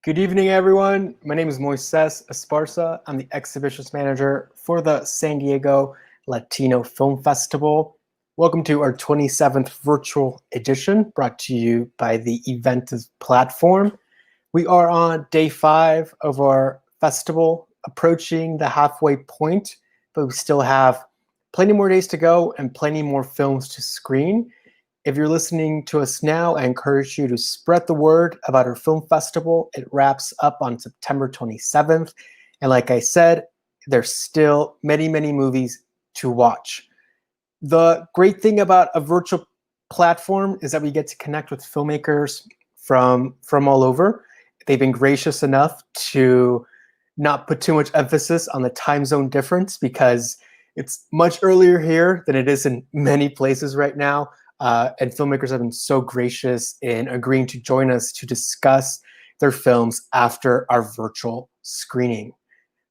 Good evening, everyone. My name is Moises Esparza. I'm the exhibitions manager for the San Diego Latino Film Festival. Welcome to our 27th virtual edition brought to you by the Eventive platform. We are on day 5 of our festival, approaching the halfway point, but we still have plenty more days to go and plenty more films to screen. If you're listening to us now, I encourage you to spread the word about our film festival. It wraps up on September 27th. And like I said, there's still many, many movies to watch. The great thing about a virtual platform is that we get to connect with filmmakers from all over. They've been gracious enough to not put too much emphasis on the time zone difference because it's much earlier here than it is in many places right now. And filmmakers have been so gracious in agreeing to join us to discuss their films after our virtual screening.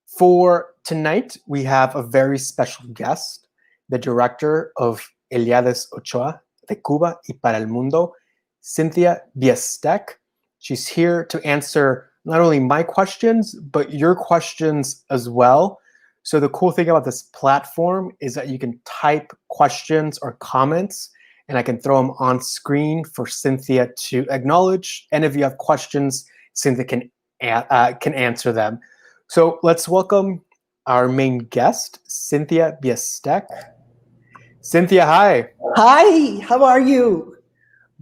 For tonight, we have a very special guest, the director of Eliades Ochoa, de Cuba y para el Mundo, Cynthia Biestek. She's here to answer not only my questions, but your questions as well. So the cool thing about this platform is that you can type questions or comments and I can throw them on screen for Cynthia to acknowledge. And if you have questions, Cynthia can answer them. So let's welcome our main guest, Cynthia Biestek. Cynthia, hi. Hi, how are you?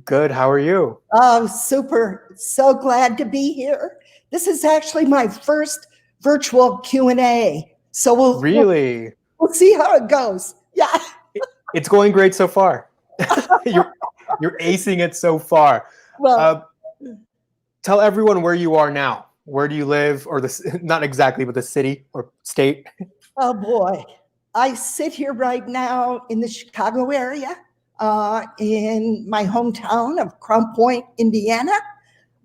Good, how are you? Oh, super. So glad to be here. This is actually my first virtual Q&A. So we'll see how it goes. Yeah. It's going great so far. You're acing it so far. Well, tell everyone where you are now. Where do you live, or not exactly, but the city or state? Oh boy, I sit here right now in the Chicago area, in my hometown of Crown Point, Indiana.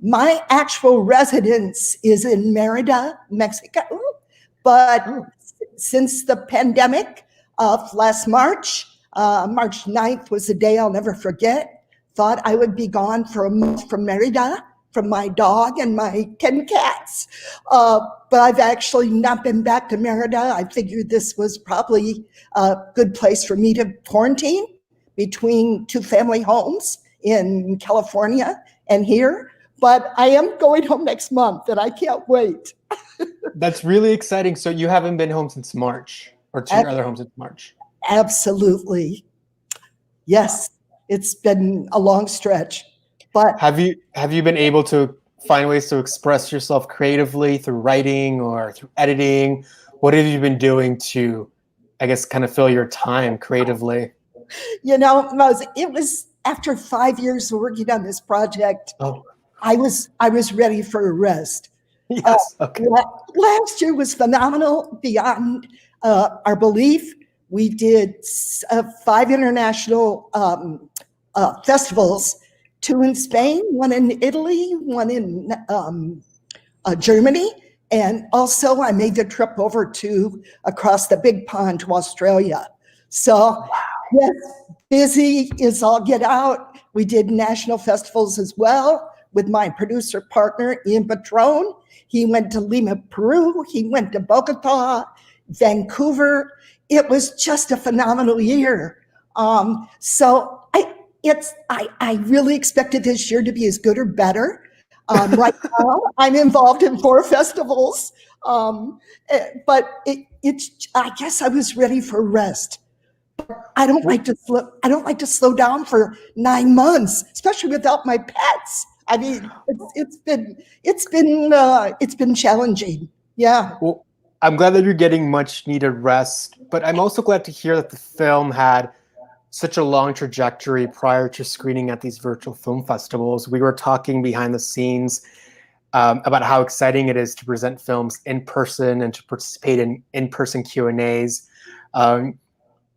My actual residence is in Merida, Mexico, but since the pandemic of last March 9th was a day I'll never forget. Thought I would be gone for a month from Merida, from my dog and my 10 cats. But I've actually not been back to Merida. I figured this was probably a good place for me to quarantine between two family homes in California and here. But I am going home next month and I can't wait. That's really exciting. So you haven't been home since March, or to your other home since March? Absolutely. Yes, it's been a long stretch. But have you been able to find ways to express yourself creatively through writing or through editing? What have you been doing to, I guess, kind of fill your time creatively? You know, it was after 5 years of working on this project. Oh. I was ready for a rest. Yes. Okay. Last year was phenomenal beyond our belief. We did 5 international festivals, 2 in Spain, 1 in Italy, 1 in Germany. And also I made the trip over to across the big pond to Australia. So yes, busy is all get out. We did national festivals as well with my producer partner, Ian Patron. He went to Lima, Peru. He went to Bogota, Vancouver. It was just a phenomenal year. So I really expected this year to be as good or better. Right now, I'm involved in 4 festivals, but I guess I was ready for rest. I don't like to slow down for 9 months, especially without my pets. I mean, it's been challenging. Yeah. Well, I'm glad that you're getting much needed rest, but I'm also glad to hear that the film had such a long trajectory prior to screening at these virtual film festivals. We were talking behind the scenes about how exciting it is to present films in person and to participate in in-person Q&As.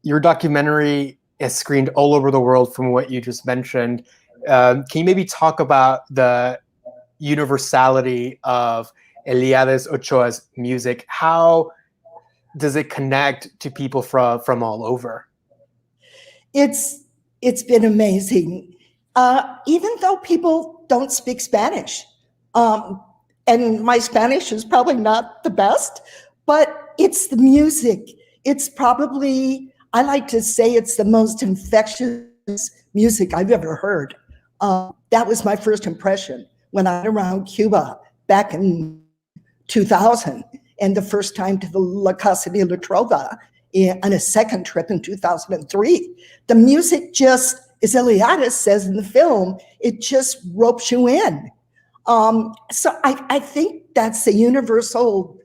Your documentary is screened all over the world from what you just mentioned. Can you maybe talk about the universality of Eliades Ochoa's music? How does it connect to people from all over? It's been amazing. Even though people don't speak Spanish, and my Spanish is probably not the best, but it's the music. It's probably, I like to say it's the most infectious music I've ever heard. That was my first impression when I went around Cuba back in 2000, and the first time to the La Casa de la Trova on a second trip in 2003. The music just, as Eliades says in the film, it just ropes you in. So I think that's the universal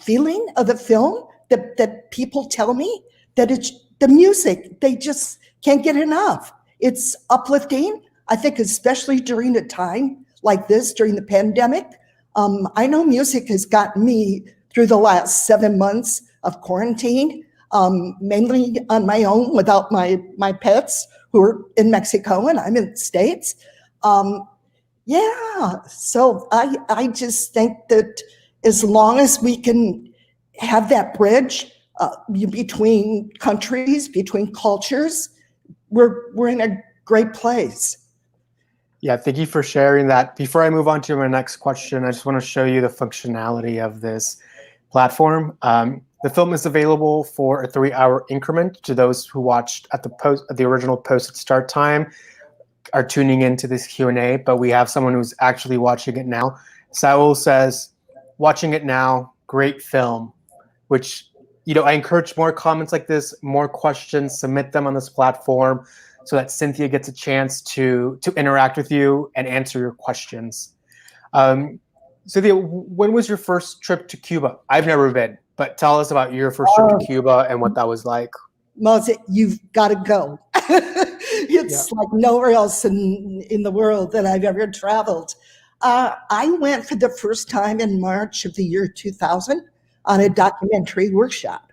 feeling of the film that people tell me, that it's the music, they just can't get enough. It's uplifting. I think especially during a time like this, during the pandemic. I know music has gotten me through the last 7 months of quarantine, mainly on my own without my pets who are in Mexico and I'm in the States. Yeah, so I just think that as long as we can have that bridge between countries, between cultures, we're in a great place. Yeah, thank you for sharing that. Before I move on to my next question, I just want to show you the functionality of this platform. The film is available for a 3-hour increment to those who watched at the original posted start time, are tuning into this Q&A, but we have someone who's actually watching it now. Saul says, watching it now, great film, which, I encourage more comments like this, more questions, submit them on this platform so that Cynthia gets a chance to interact with you and answer your questions. Cynthia, when was your first trip to Cuba? I've never been, but tell us about your first trip to Cuba and what that was like. Mose, you've got to go. It's like nowhere else in the world that I've ever traveled. I went for the first time in March of the year 2000 on a documentary workshop.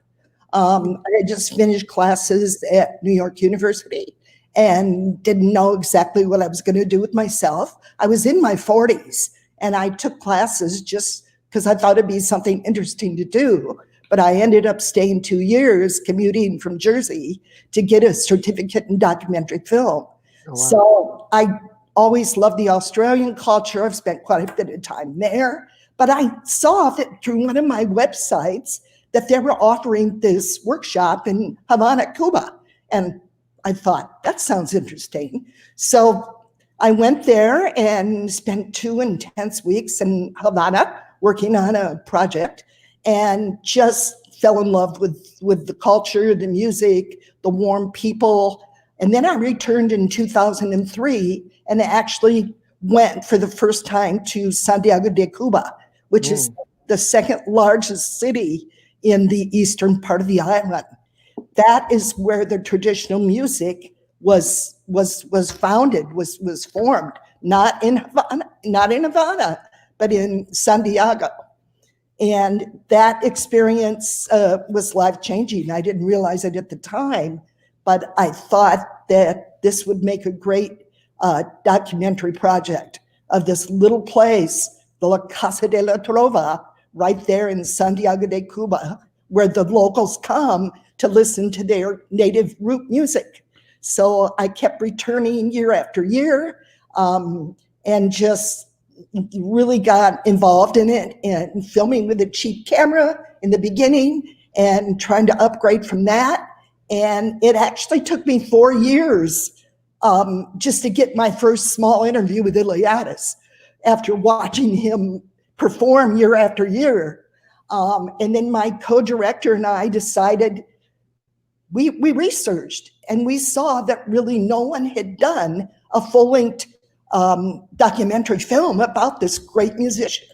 I had just finished classes at New York University and didn't know exactly what I was going to do with myself. I was in my 40s and I took classes just because I thought it'd be something interesting to do. But I ended up staying 2 years commuting from Jersey to get a certificate in documentary film. Oh, wow. So I always loved the Australian culture. I've spent quite a bit of time there. But I saw that through one of my websites that they were offering this workshop in Havana, Cuba. And I thought, that sounds interesting. So I went there and spent 2 intense weeks in Havana working on a project, and just fell in love with the culture, the music, the warm people. And then I returned in 2003 and actually went for the first time to Santiago de Cuba, which is the second largest city in the eastern part of the island. That is where the traditional music was founded, was formed, not in Havana, but in Santiago. And that experience was life-changing. I didn't realize it at the time, but I thought that this would make a great documentary project of this little place, the La Casa de la Trova, right there in Santiago de Cuba, where the locals come to listen to their native root music. So I kept returning year after year, and just really got involved in it and filming with a cheap camera in the beginning and trying to upgrade from that. And it actually took me 4 years just to get my first small interview with Eliades after watching him perform year after year. And then my co-director and I decided, we researched and we saw that really no one had done a full-length documentary film about this great musician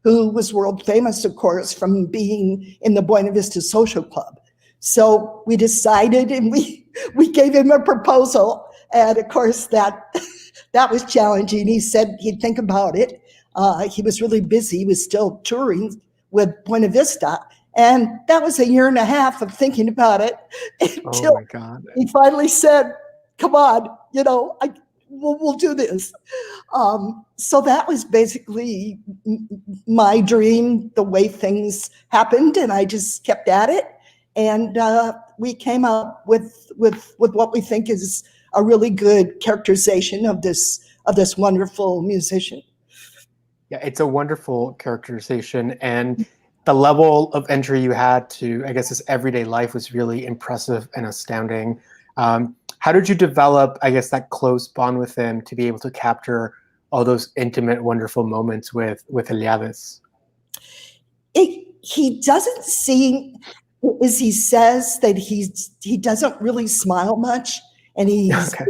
who was world famous, of course, from being in the Buena Vista Social Club. So we decided, and we gave him a proposal, and of course that was challenging. He said he'd think about it. He was really busy. He was still touring with Buena Vista, and that was 1.5 years of thinking about it until he finally said, "Come on, we'll do this." So that was basically my dream, the way things happened, and I just kept at it. And we came up with what we think is a really good characterization of this wonderful musician. Yeah, it's a wonderful characterization, and the level of entry you had to, I guess, his everyday life was really impressive and astounding. How did you develop, I guess, that close bond with him to be able to capture all those intimate, wonderful moments with Eliades? He doesn't seem, as he says, that he doesn't really smile much, and he's Okay.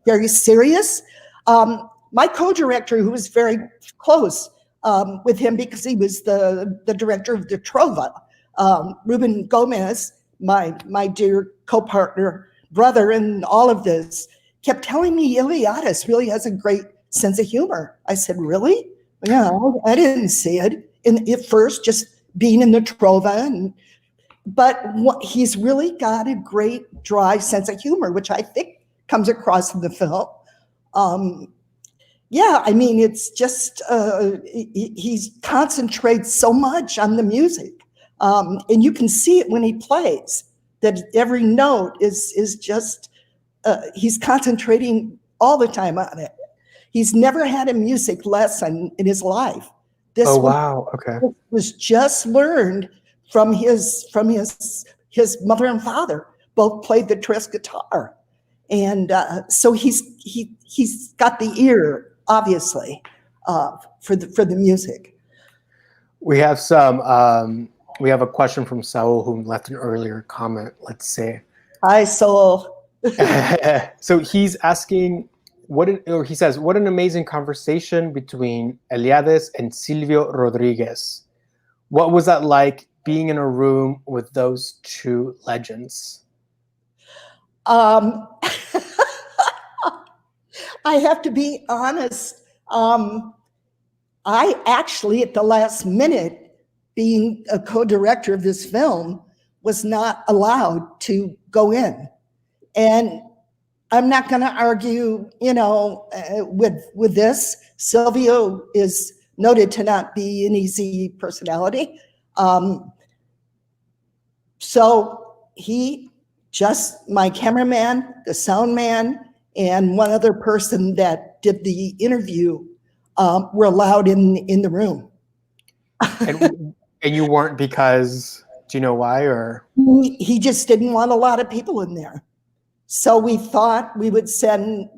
very serious. My co-director, who was very close with him because he was the director of the Trova, Ruben Gomez, my dear co-partner, brother in all of this, kept telling me Eliades really has a great sense of humor. I said, really? Yeah, I didn't see it at first, just being in the Trova, but he's really got a great dry sense of humor, which I think comes across in the film. Yeah, I mean, it's just he concentrates so much on the music, and you can see it when he plays. That every note is just he's concentrating all the time on it. He's never had a music lesson in his life. This Oh, one wow. Okay. was just learned from his mother and father. Both played the tres guitar, and so he's got the ear, obviously, for the music. We have we have a question from Saul who left an earlier comment. Let's see. Hi, Soul. So he's asking, or he says, what an amazing conversation between Eliades and Silvio Rodriguez. What was that like being in a room with those two legends? I have to be honest. I actually, at the last minute, being a co-director of this film, was not allowed to go in. And I'm not going to argue, with this. Silvio is noted to not be an easy personality. So he, just my cameraman, the sound man, and one other person that did the interview were allowed in the room. And you weren't because, do you know why? Or He just didn't want a lot of people in there. So we thought we would send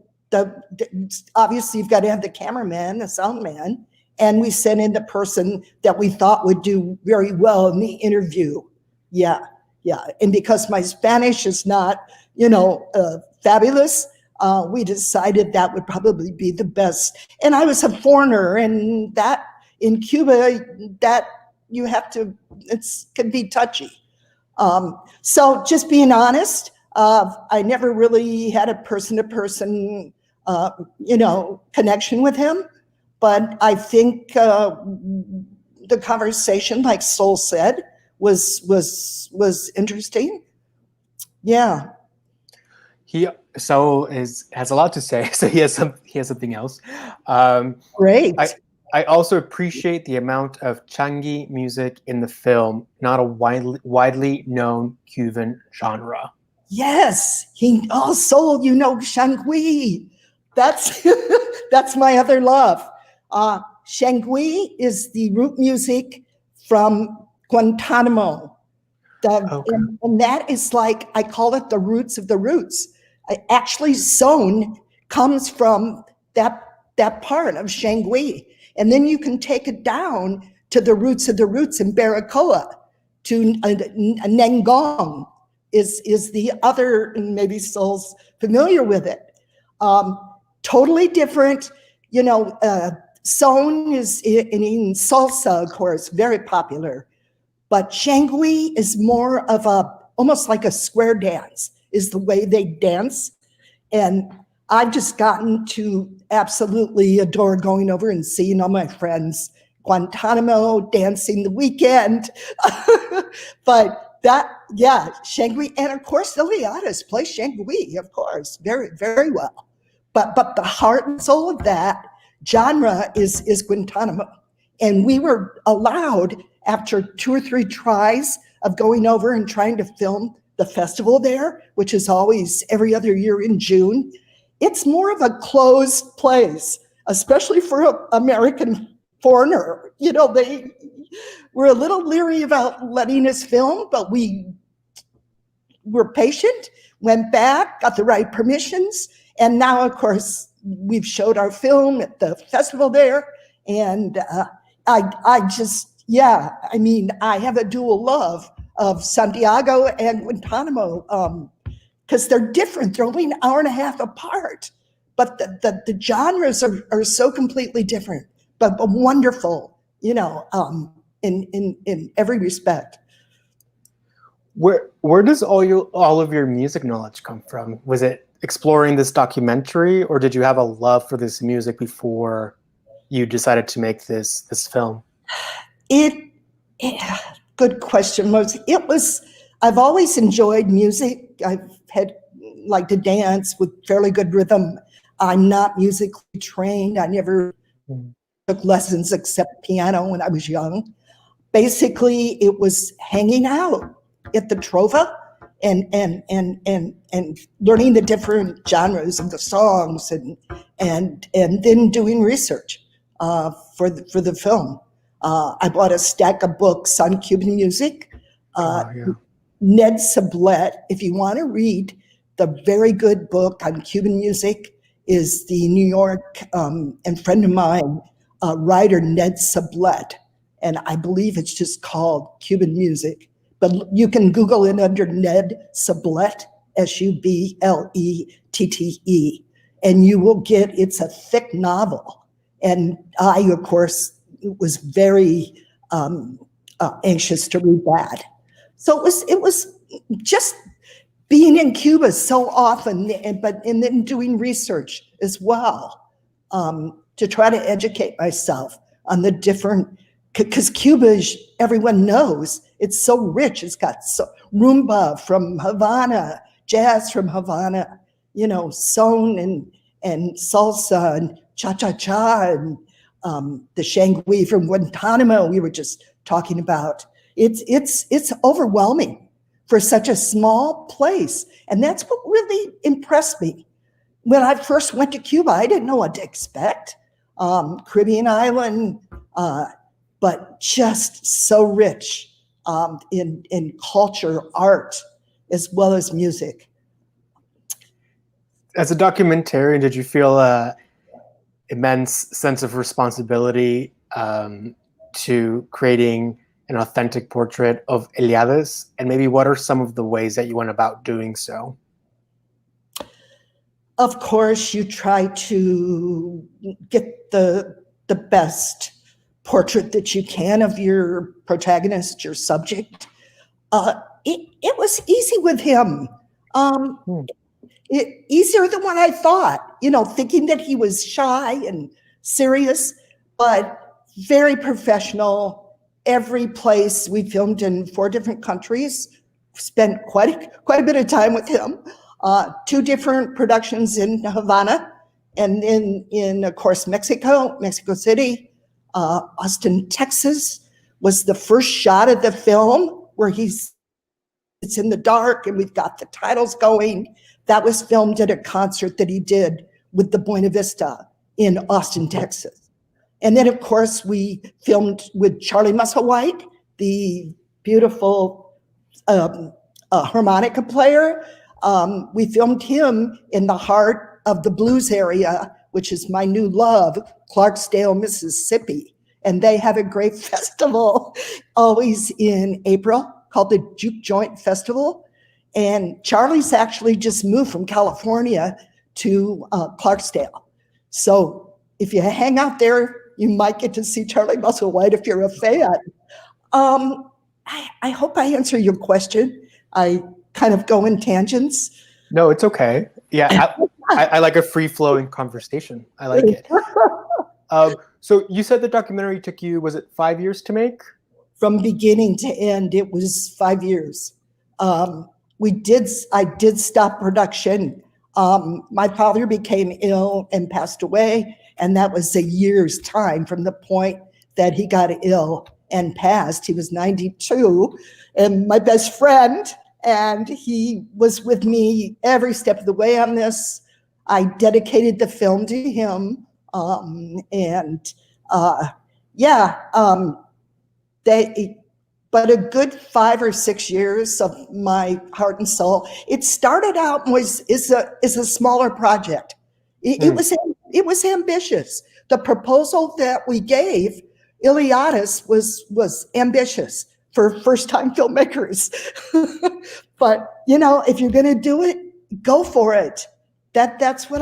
obviously you've got to have the cameraman, the sound man, and we sent in the person that we thought would do very well in the interview. Yeah. And because my Spanish is not, fabulous, we decided that would probably be the best. And I was a foreigner, and that in Cuba, that you have to, can be touchy. So just being honest, I never really had a person-to-person, connection with him. But I think the conversation, like Sol said, was interesting. Yeah. Saul has a lot to say, so he has something else. Great. I also appreciate the amount of Changi music in the film, not a widely known Cuban genre. Yes, Sol, Shangui. That's that's my other love. Shangui is the root music from Guantanamo. Okay. And that is like, I call it the roots of the roots. Actually, son comes from that part of Shangui. And then you can take it down to the roots of the roots in Baracoa, to Nengong is the other, and maybe Sol's familiar with it. Totally different, son is in salsa, of course, very popular. But Shangui is more of almost like a square dance, is the way they dance. And I've just gotten to absolutely adore going over and seeing all my friends, Guantanamo, dancing the weekend. But Shangui, and of course, Eliades plays Shangui, of course, very, very well. But the heart and soul of that genre is Guantanamo. And we were allowed, after 2 or 3 tries of going over and trying to film the festival there, which is always every other year in June, it's more of a closed place, especially for American foreigner. They were a little leery about letting us film, but we were patient, went back, got the right permissions, and now, of course, we've showed our film at the festival there, and I have a dual love of Santiago and Guantanamo, because they're different. They're only an hour and a half apart, but the genres are so completely different, but wonderful, in every respect. Where does all of your music knowledge come from? Was it exploring this documentary, or did you have a love for this music before you decided to make this film? Good question. I've always enjoyed music. I've liked to dance with fairly good rhythm. I'm not musically trained. I never took lessons except piano when I was young. Basically, it was hanging out at the Trova and learning the different genres of the songs and then doing research for the film. I bought a stack of books on Cuban music. Ned Sublette, if you want to read the very good book on Cuban music, is the New York and friend of mine, writer Ned Sublette. And I believe it's just called Cuban Music. But you can Google it under Ned Sublette, Sublette, and you will get, it's a thick novel. And I, of course, was very anxious to read that. So it was just being in Cuba so often, and then doing research as well, to try to educate myself on the different, because Cuba, everyone knows, it's so rich. It's got rumba from Havana, jazz from Havana, son and salsa and cha-cha-cha, and the shangui from Guantanamo we were just talking about. It's overwhelming for such a small place. And that's what really impressed me. When I first went to Cuba, I didn't know what to expect. Caribbean island, but just so rich in culture, art, as well as music. As a documentarian, did you feel an immense sense of responsibility to creating an authentic portrait of Eliades? And maybe what are some of the ways that you went about doing so? Of course, you try to get the best portrait that you can of your protagonist, your subject. It was easy with him. Easier than what I thought, thinking that he was shy and serious, but very professional. Every place we filmed in 4 different countries, spent quite a bit of time with him. 2 different productions in Havana, and in of course Mexico City. Austin, Texas was the first shot of the film where it's in the dark and we've got the titles going. That was filmed at a concert that he did with the Buena Vista in Austin, Texas. And then, of course, we filmed with Charlie Musselwhite, the beautiful harmonica player. We filmed him in the heart of the blues area, which is my new love, Clarksdale, Mississippi. And they have a great festival always in April called the Juke Joint Festival. And Charlie's actually just moved from California to Clarksdale. So if you hang out there, you might get to see Charlie Musselwhite if you're a fan. I hope I answer your question. I kind of go in tangents. No, it's okay. Yeah, I like a free-flowing conversation. I like it. So you said the documentary took you, was it 5 years to make? From beginning to end, it was 5 years. I did stop production. My father became ill and passed away, and that was a year's time from the point that he got ill and passed. He was 92, and my best friend, and he was with me every step of the way on this. I dedicated the film to him, and Yeah, but a good 5 or 6 years of my heart and soul. It started out is a smaller project. It was ambitious. The proposal that we gave, Eliades, was ambitious for first time filmmakers. But if you're going to do it, go for it. That's what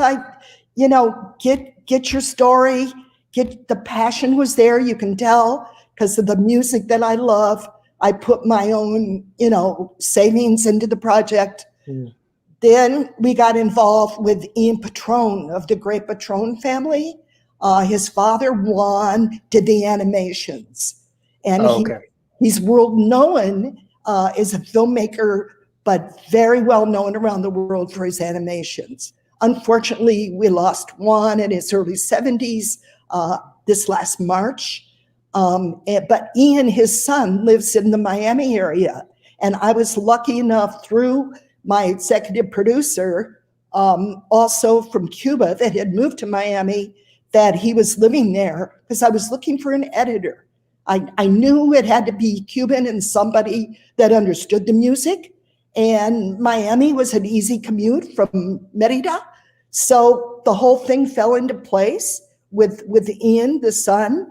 get your story. The passion was there. You can tell because of the music that I love. I put my own, savings into the project. Then we got involved with Ian Patrone of the Great Patrone family. His father, Juan, did the animations. And he's world known as a filmmaker, but very well known around the world for his animations. Unfortunately, we lost Juan in his early 70s this last March. But Ian, his son, lives in the Miami area. And I was lucky enough through my executive producer, also from Cuba, that had moved to Miami, that he was living there because I was looking for an editor. I knew it had to be Cuban and somebody that understood the music. And Miami was an easy commute from Merida. So the whole thing fell into place with Ian, the son.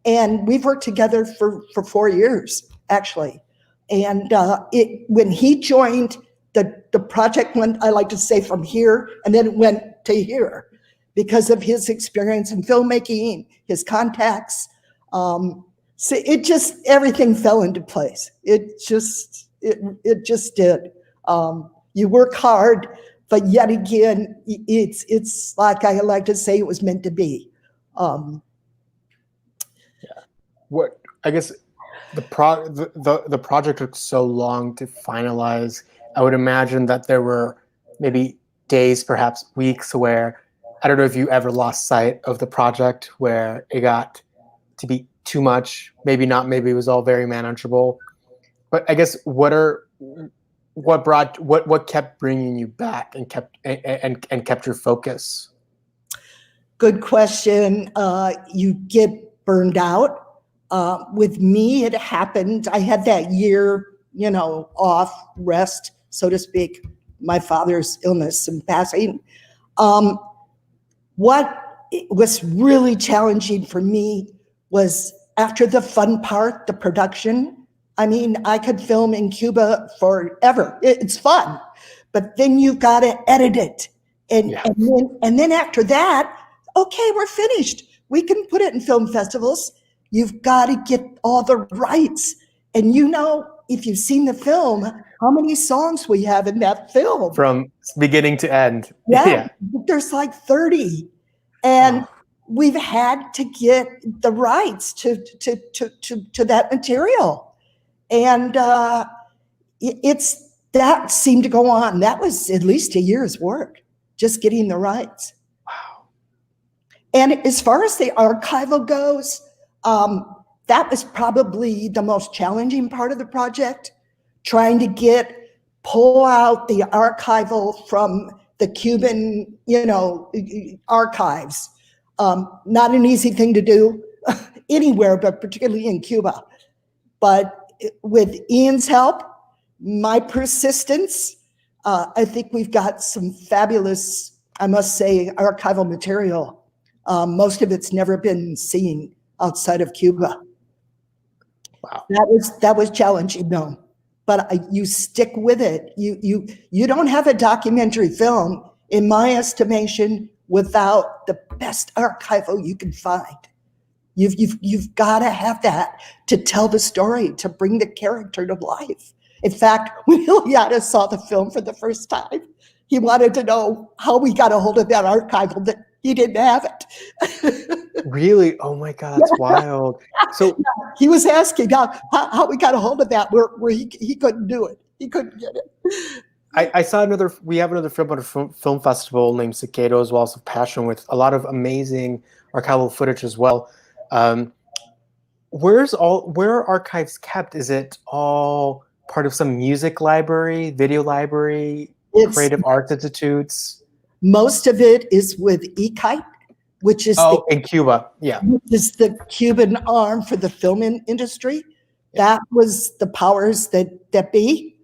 And we've worked together for 4 years, actually. And when he joined, the project went, I like to say, from here, and then it went to here because of his experience in filmmaking, his contacts. So everything fell into place. It just did. You work hard, but yet again, it's like I like to say, it was meant to be. What I guess the project took so long to finalize. I would imagine that there were maybe days, perhaps weeks, where I don't know if you ever lost sight of the project, where it got to be too much. Maybe not. Maybe it was all very manageable. But I guess what kept bringing you back and kept your focus? Good question. You get burned out. With me, it happened. I had that year, off, rest, so to speak, my father's illness and passing. What was really challenging for me was after the fun part, the production. I mean, I could film in Cuba forever. It's fun, but then you've got to edit it. And then after that, okay, we're finished. We can put it in film festivals. You've got to get all the rights. And if you've seen the film, how many songs we have in that film? From beginning to end. Yeah. There's like 30. And we've had to get the rights to that material. And that seemed to go on. That was at least a year's work, just getting the rights. Wow. And as far as the archival goes, that was probably the most challenging part of the project, trying to pull out the archival from the Cuban, archives. Not an easy thing to do anywhere, but particularly in Cuba. But with Ian's help, my persistence, I think we've got some fabulous, I must say, archival material. Most of it's never been seen outside of Cuba. Wow. That was challenging, though. But you stick with it. You don't have a documentary film, in my estimation, without the best archival you can find. You've got to have that to tell the story, to bring the character to life. In fact, when Eliades saw the film for the first time, he wanted to know how we got a hold of that archival, that he didn't have it. Really? Oh my God, that's wild. So he was asking how we got a hold of that, where he couldn't do it. He couldn't get it. I saw we have another film at a film festival named Cicados, Walls of Passion, with a lot of amazing archival footage as well. Where are archives kept? Is it all part of some music library, video library, creative arts institutes? Most of it is with eKite. which is Oh, in Cuba, yeah. the Cuban arm for the film industry. That was the powers that be.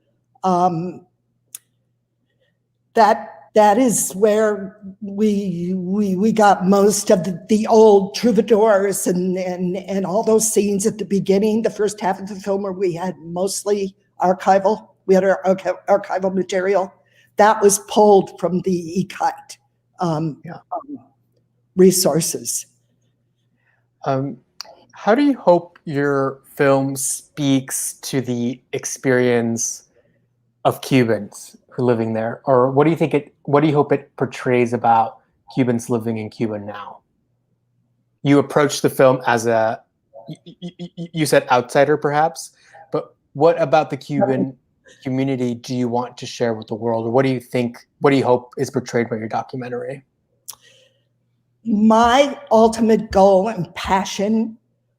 That is where we got most of the old troubadours and all those scenes at the beginning, the first half of the film where we had mostly archival. We had our archival material that was pulled from the EKITE resources. How do you hope your film speaks to the experience of Cubans who are living there, or what do you hope it portrays about Cubans living in Cuba now? You approach the film as you said outsider perhaps, but what about the Cuban community do you want to share with the world, or what do you hope is portrayed by your documentary? My ultimate goal and passion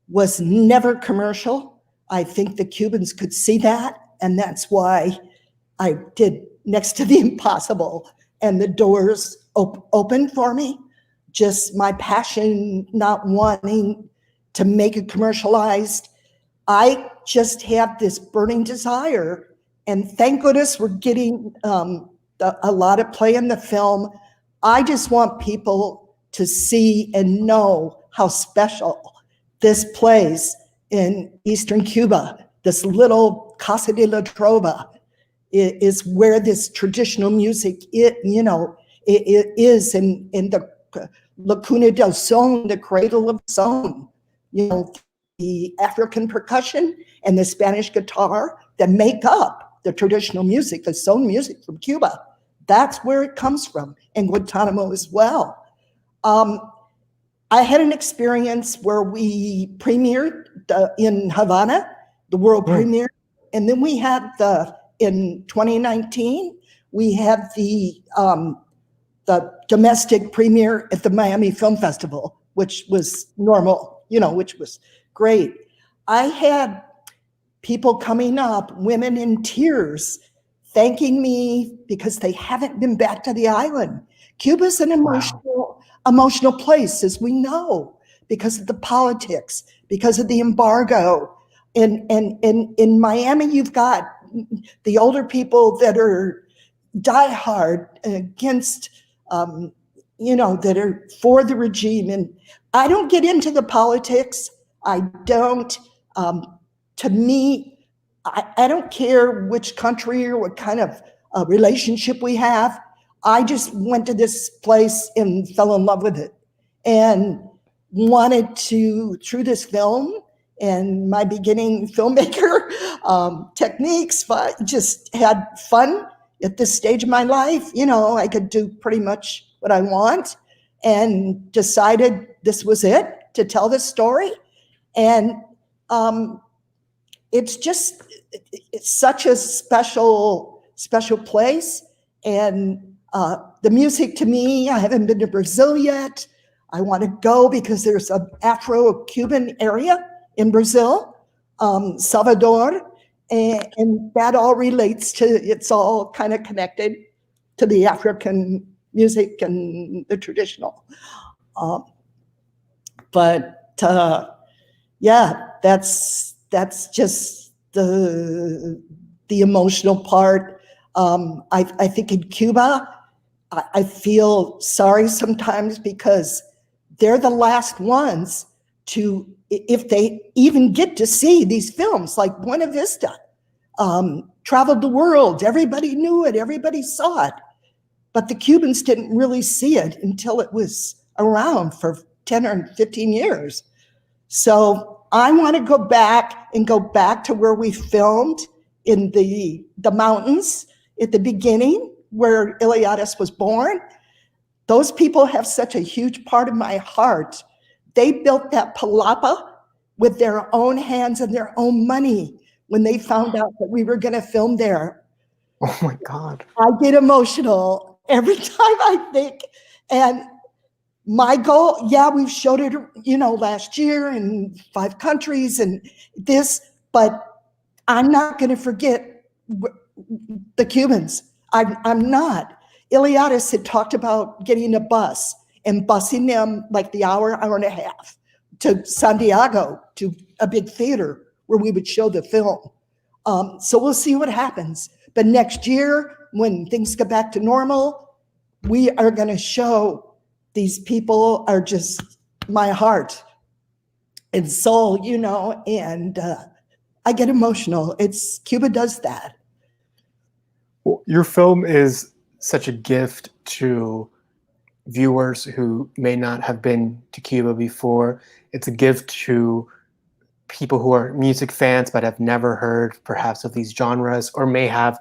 was never commercial. I think the Cubans could see that, and that's why I did next to the impossible, and the doors opened for me. Just my passion, not wanting to make it commercialized. I just have this burning desire, and thank goodness we're getting a lot of play in the film. I just want people to see and know how special this place in Eastern Cuba, this little Casa de la Trova, is where this traditional music, it is in the La Cuna del Son, the cradle of son, the African percussion and the Spanish guitar that make up the traditional music, the son music from Cuba. That's where it comes from, and Guantanamo as well. I had an experience where we premiered in Havana, the world premiere, and then we had in 2019, we had the domestic premiere at the Miami Film Festival, which was normal, which was great. I had people coming up, women in tears, thanking me because they haven't been back to the island. Cuba's an emotional place, as we know, because of the politics, because of the embargo. And in Miami, you've got the older people that are diehard against, that are for the regime. And I don't get into the politics. I don't. To me, I don't care which country or what kind of relationship we have. I just went to this place and fell in love with it and wanted to, through this film and my beginning filmmaker techniques, just had fun at this stage of my life. I could do pretty much what I want, and decided this was it, to tell this story. And it's such a special place. And the music, to me, I haven't been to Brazil yet. I want to go because there's an Afro-Cuban area in Brazil, Salvador, and that all relates to, it's all kind of connected to the African music and the traditional. Yeah, that's just the emotional part. I think in Cuba, I feel sorry sometimes because they're the last ones to, if they even get to see these films, like Buena Vista, traveled the world. Everybody knew it. Everybody saw it. But the Cubans didn't really see it until it was around for 10 or 15 years. So I want to go back to where we filmed in the mountains at the beginning, where Eliades was born. Those people have such a huge part of my heart. They built that palapa with their own hands and their own money when they found out that we were going to film there. Oh my God. I get emotional every time I think. And my goal, we've showed it, last year in 5 countries and this, but I'm not going to forget the Cubans. I'm not. Eliades had talked about getting a bus and busing them like the hour and a half to Santiago, to a big theater where we would show the film. So we'll see what happens. But next year, when things get back to normal, we are going to show these people are just my heart and soul, you know, and I get emotional. Cuba does that. Well, your film is such a gift to viewers who may not have been to Cuba before. It's a gift to people who are music fans but have never heard perhaps of these genres, or may have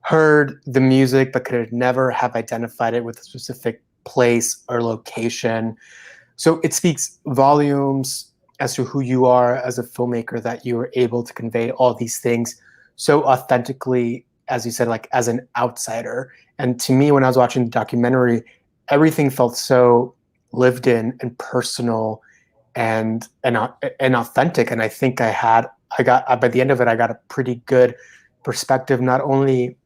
heard the music but could never have identified it with a specific place or location. So it speaks volumes as to who you are as a filmmaker, that you are able to convey all these things so authentically, as you said, like as an outsider. And to me, when I was watching the documentary, everything felt so lived in and personal and authentic. And I think I got by the end of it, I got a pretty good perspective, not only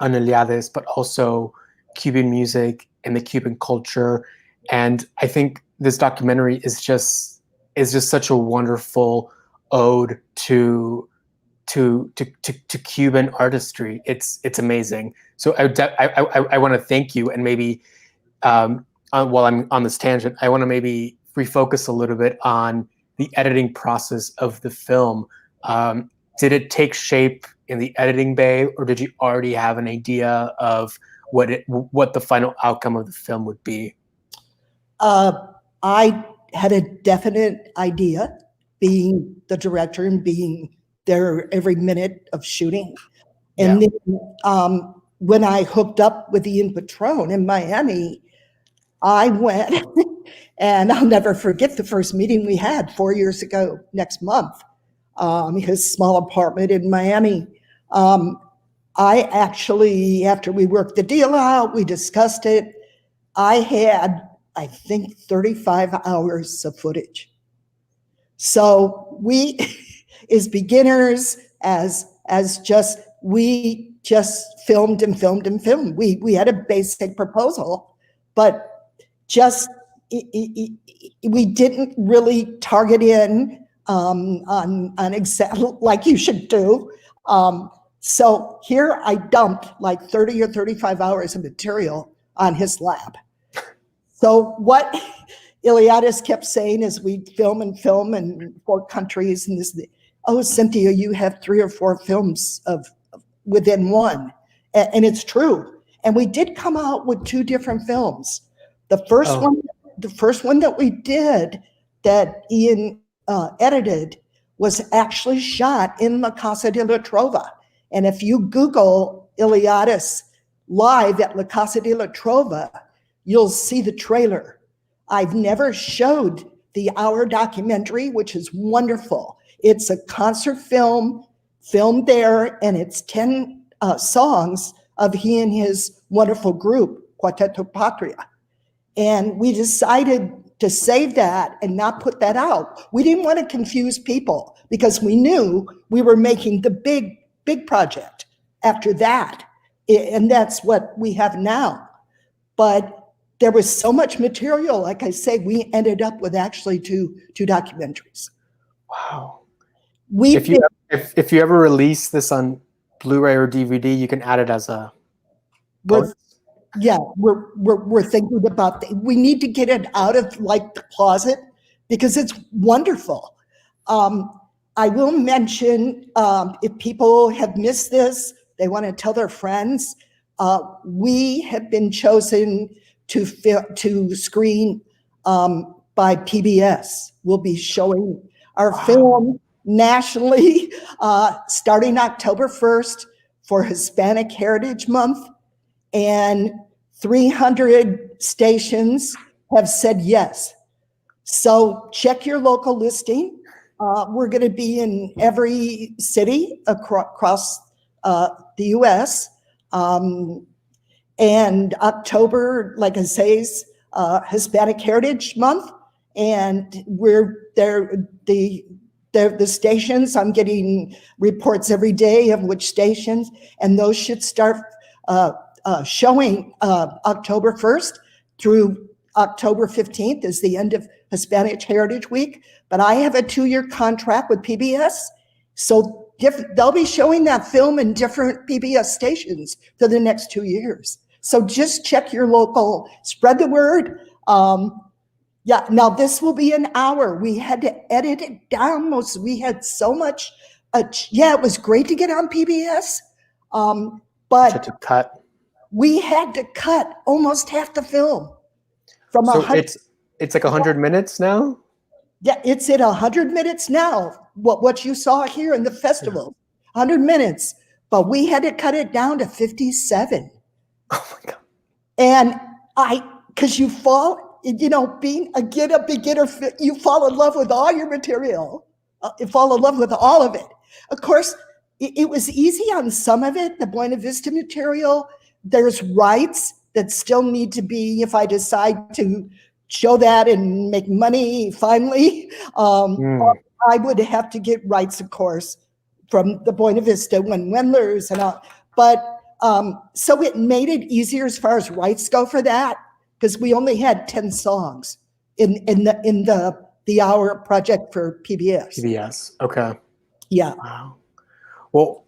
on Eliades, but also Cuban music and the Cuban culture. And I think this documentary is just such a wonderful ode to Cuban artistry. It's amazing. So I want to thank you, and maybe while I'm on this tangent, I want to maybe refocus a little bit on the editing process of the film. Did it take shape in the editing bay, or did you already have an idea of what the final outcome of the film would be? I had a definite idea, being the director and being there every minute of shooting. And then when I hooked up with Ian Patrone in Miami, I went and I'll never forget the first meeting we had 4 years ago next month, his small apartment in Miami. I actually, after we worked the deal out, we discussed it, I had, I think, 35 hours of footage. So we, as beginners, we just filmed and filmed and filmed. We had a basic proposal, but we didn't really target in on like you should do. So here I dumped like 30 or 35 hours of material on his lap. So what Eliades kept saying is we'd film in 4 countries, and this, oh, Cynthia, you have 3 or 4 films within one. And it's true. And we did come out with 2 different films. The first one that we did, that Ian edited, was actually shot in La Casa de la Trova. And if you Google Eliades live at La Casa de la Trova, you'll see the trailer. I've never showed the hour documentary, which is wonderful. It's a concert film filmed there, and it's 10 songs of he and his wonderful group, Cuarteto Patria. And we decided to save that and not put that out. We didn't want to confuse people because we knew we were making the big project after that. And that's what we have now. But there was so much material, like I say, we ended up with actually two documentaries. Wow. If you ever release this on Blu-ray or DVD, you can add it as a bonus. Yeah, we're thinking about that. We need to get it out of like the closet because it's wonderful. I will mention, if people have missed this, they want to tell their friends, we have been chosen to screen by PBS. We'll be showing our film nationally starting October 1st for Hispanic Heritage Month, and 300 stations have said yes. So check your local listing. We're going to be in every city across the U.S. And October, like I say, is Hispanic Heritage Month, and we're there. The stations, I'm getting reports every day of which stations, and those should start showing October 1st through October 15th is the end of Hispanic Heritage Week, but I have a 2-year contract with PBS. So they'll be showing that film in different PBS stations for the next 2 years. So just check your local, spread the word. Yeah, now this will be an hour. We had to edit it down. We had so much. Yeah, it was great to get on PBS, but to cut. we had to cut almost half the film. From so it's like 100 minutes now? Yeah, it's at 100 minutes now. What you saw here in the festival, 100 minutes, but we had to cut it down to 57. Oh my God. And because you fall, being a beginner, you fall in love with all your material. You fall in love with all of it. Of course, it was easy on some of it, the Buena Vista material. There's rights that still need to be, if I decide to show that and make money finally, I would have to get rights, of course, from the Buena Vista when Wendler's and all. But so it made it easier as far as rights go for that, because we only had 10 songs in the hour project for PBS. PBS, okay. Yeah. Wow. Well,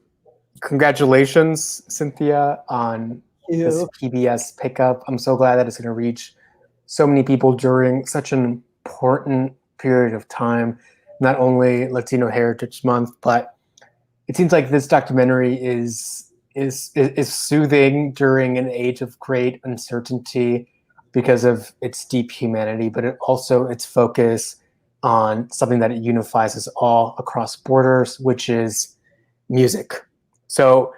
congratulations, Cynthia, on this PBS pickup. I'm so glad that it's going to reach so many people during such an important period of time, not only Latino Heritage Month, but it seems like this documentary is soothing during an age of great uncertainty because of its deep humanity, but its focus on something that it unifies us all across borders, which is music. So,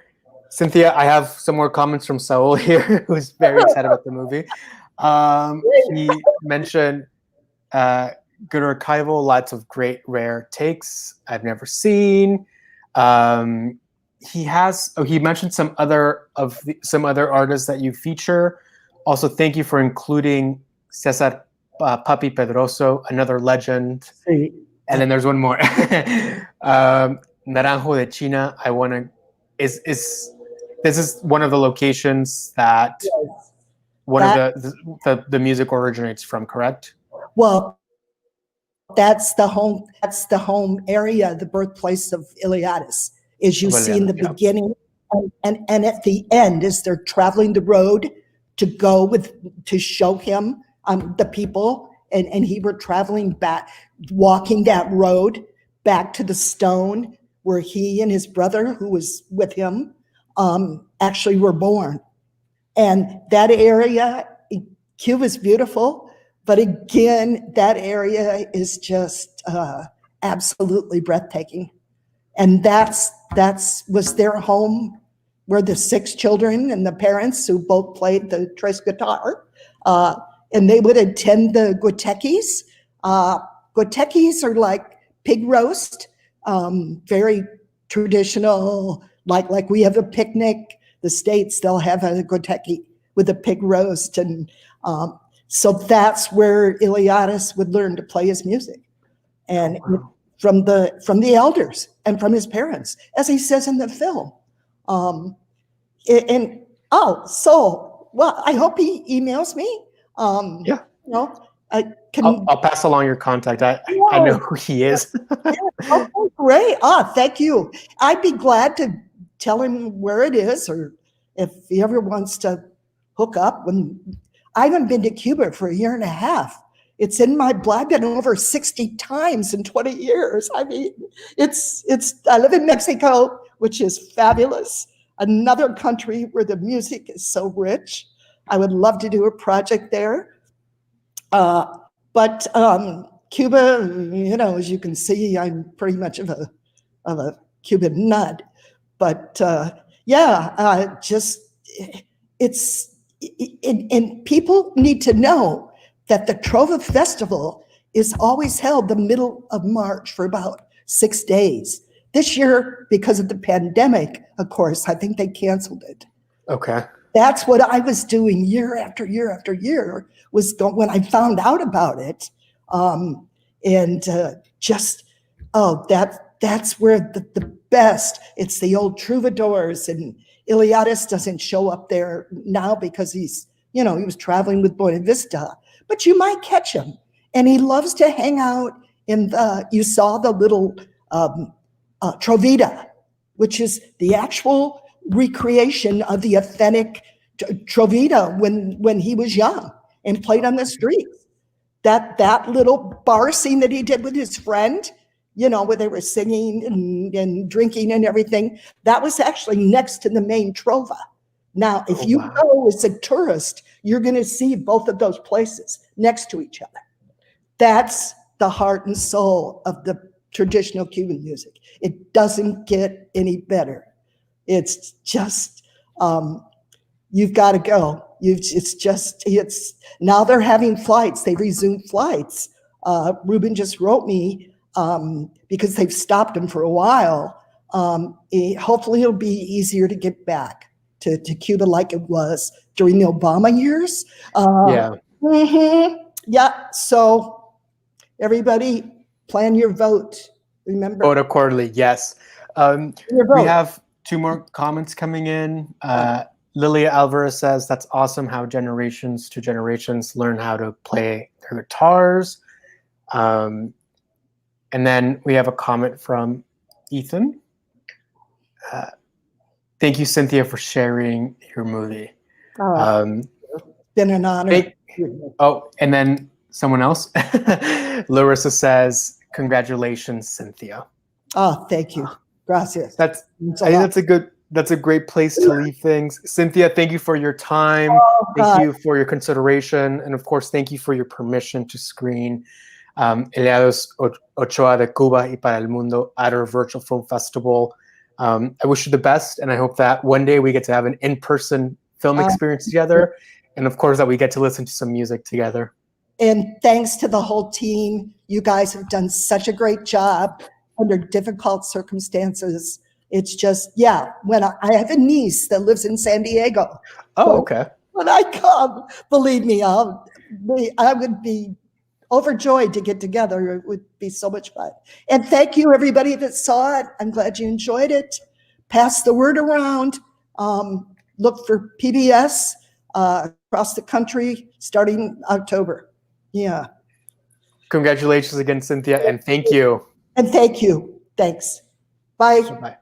Cynthia, I have some more comments from Saul here, who's very excited about the movie. He mentioned good archival, lots of great rare takes I've never seen. He mentioned some other artists that you feature. Also, thank you for including Cesar Papi Pedroso, another legend. Sí. And then there's one more. Naranjo de China. This is one of the locations that the music originates from, correct? Well, that's the home area, the birthplace of Eliades, as you see in the beginning and at the end, as they're traveling the road to show him the people, and he were traveling back, walking that road back to the stone where he and his brother, who was with him, actually were born. And that area, Cuba's beautiful, but again, that area is just absolutely breathtaking. And that was their home, where the 6 children and the parents who both played the tres guitar, and they would attend the guateques. Guateques are like pig roast, very traditional, like we have a picnic. The States, they'll have a guateque with a pig roast. And so that's where Eliades would learn to play his music. And from the elders and from his parents, as he says in the film. Well, I hope he emails me. Yeah. I'll pass along your contact. I know who he is. Oh, great. Thank you. I'd be glad to tell him where it is, or if he ever wants to hook up. I haven't been to Cuba for 1.5 years. It's in my blood. I've been over 60 times in 20 years. I mean, I live in Mexico, which is fabulous. Another country where the music is so rich. I would love to do a project there. But Cuba, as you can see, I'm pretty much of a Cuban nut. But and people need to know that the Trova Festival is always held the middle of March for about 6 days. This year, because of the pandemic, of course, I think they canceled it. Okay. That's what I was doing year after year after year, was when I found out about it. That's where the best, it's the old troubadours, and Eliades doesn't show up there now because he's You know, he was traveling with Buena Vista, but you might catch him. And he loves to hang out in you saw the little Trovita, which is the actual recreation of the authentic Trovita when he was young and played on the streets. That little bar scene that he did with his friend, you know, where they were singing and drinking and everything, that was actually next to the main Trova. Now, if you go as a tourist, you're going to see both of those places next to each other. That's the heart and soul of the traditional Cuban music. It doesn't get any better. It's just, you've got to go. It's now they're having flights. They resumed flights. Ruben just wrote me because they've stopped them for a while. Hopefully it'll be easier to get back to Cuba like it was during the Obama years. Yeah. Yeah. So everybody plan your vote. Remember. Vote accordingly. Yes. We have 2 more comments coming in. Lilia Alvarez says, that's awesome how generations to generations learn how to play their guitars. And then we have a comment from Ethan. Thank you, Cynthia, for sharing your movie. Been an honor. And then someone else, Larissa says, congratulations, Cynthia. Oh, thank you. Gracias. I think that's a great place to leave things. Cynthia, thank you for your time. Thank you for your consideration. And of course, thank you for your permission to screen Eliades Ochoa de Cuba y para el Mundo at our virtual film festival. I wish you the best, and I hope that one day we get to have an in-person film experience together, and of course that we get to listen to some music together. And thanks to the whole team. You guys have done such a great job under difficult circumstances. It's just, when I have a niece that lives in San Diego. Oh, okay. When I come, believe me, I would be overjoyed to get together. It would be so much fun. And thank you, everybody that saw it. I'm glad you enjoyed it. Pass the word around. Look for PBS across the country starting October. Yeah. Congratulations again, Cynthia, and thank you. And thank you. Thanks. Bye. Bye.